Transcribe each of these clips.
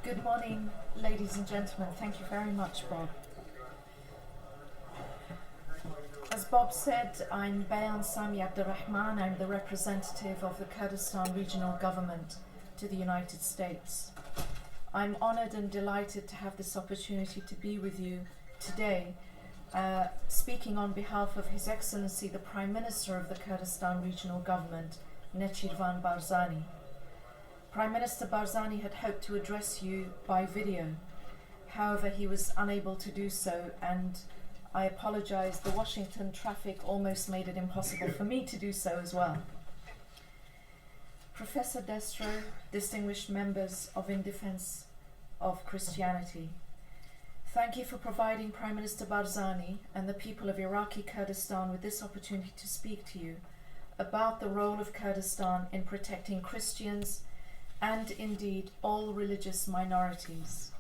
Good morning, ladies and gentlemen. Thank you very much, Bob. As Bob said, I'm Bayan Sami Abdul Rahman. I'm the representative of the Kurdistan Regional Government to the United States. I'm honored and delighted to have this opportunity to be with you today, speaking on behalf of His Excellency the Prime Minister of the Kurdistan Regional Government, Nechirvan Barzani. Prime Minister Barzani had hoped to address you by video. However, he was unable to do so, and I apologize. The Washington traffic almost made it impossible for me to do so as well. Professor Destro, distinguished members of In Defense of Christianity, thank you for providing Prime Minister Barzani and the people of Iraqi Kurdistan with this opportunity to speak to you about the role of Kurdistan in protecting Christians and indeed all religious minorities.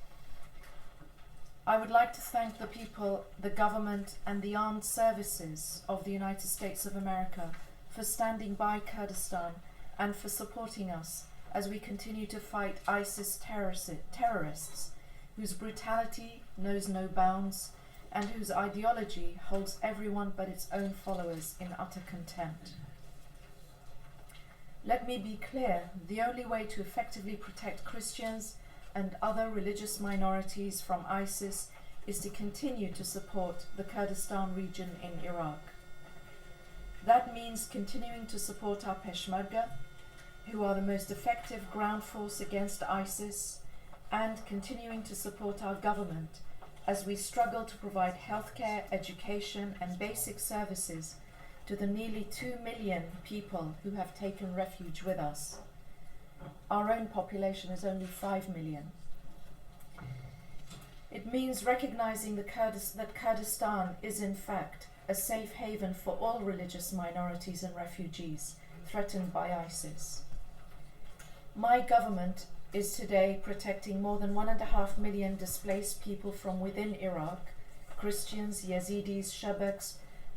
I would like to thank the people, the government and the armed services of the United States of America for standing by Kurdistan and for supporting us as we continue to fight ISIS terrorists whose brutality knows no bounds and whose ideology holds everyone but its own followers in utter contempt. Let me be clear, the only way to effectively protect Christians and other religious minorities from ISIS is to continue to support the Kurdistan region in Iraq. That means continuing to support our Peshmerga, who are the most effective ground force against ISIS, and continuing to support our government as we struggle to provide healthcare, education and basic services to the nearly 2 million people who have taken refuge with us. Our own population is only 5 million. It means recognizing that Kurdistan is in fact a safe haven for all religious minorities and refugees threatened by ISIS. My government is today protecting more than 1.5 million displaced people from within Iraq, Christians, Yazidis, Shabaks,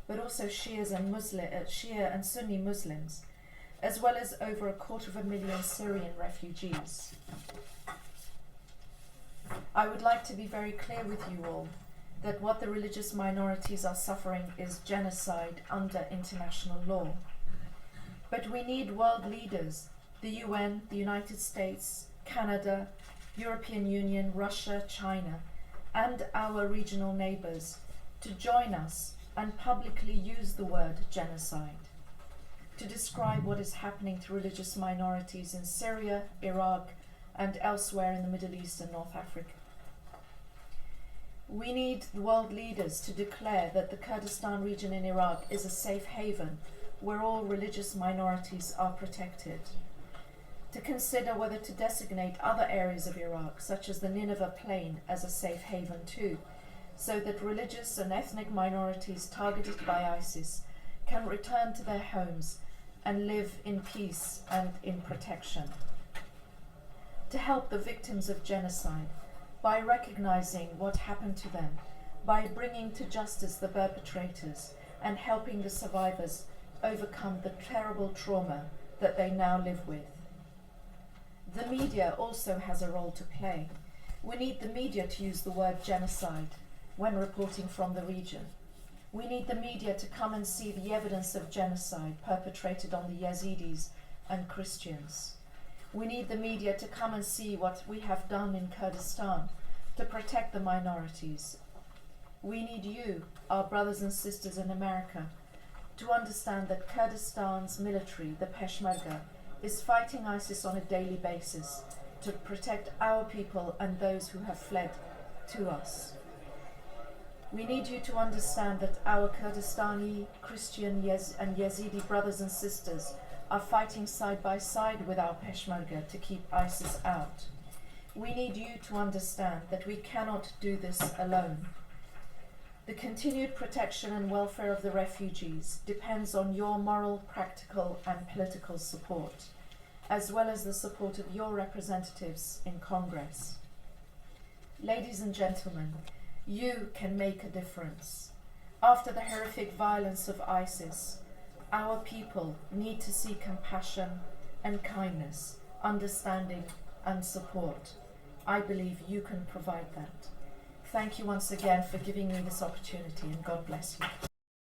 but also Shia and Sunni Muslims, as well as over 250,000 Syrian refugees. I would like to be very clear with you all that what the religious minorities are suffering is genocide under international law. But we need world leaders, the UN, the United States, Canada, European Union, Russia, China, and our regional neighbors to join us and publicly use the word genocide to describe what is happening to religious minorities in Syria, Iraq, and elsewhere in the Middle East and North Africa. We need the world leaders to declare that the Kurdistan region in Iraq is a safe haven where all religious minorities are protected, to consider whether to designate other areas of Iraq, such as the Nineveh Plain, as a safe haven too, so that religious and ethnic minorities targeted by ISIS can return to their homes and live in peace and in protection. To help the victims of genocide by recognizing what happened to them, by bringing to justice the perpetrators and helping the survivors overcome the terrible trauma that they now live with. The media also has a role to play. We need the media to use the word genocide when reporting from the region. We need the media to come and see the evidence of genocide perpetrated on the Yazidis and Christians. We need the media to come and see what we have done in Kurdistan to protect the minorities. We need you, our brothers and sisters in America, to understand that Kurdistan's military, the Peshmerga, is fighting ISIS on a daily basis to protect our people and those who have fled to us. We need you to understand that our Kurdistani, Christian, and Yazidi brothers and sisters are fighting side by side with our Peshmerga to keep ISIS out. We need you to understand that we cannot do this alone. The continued protection and welfare of the refugees depends on your moral, practical, and political support, as well as the support of your representatives in Congress. Ladies and gentlemen, you can make a difference. After the horrific violence of ISIS, our people need to see compassion and kindness, understanding and support. I believe you can provide that. Thank you once again for giving me this opportunity, and God bless you.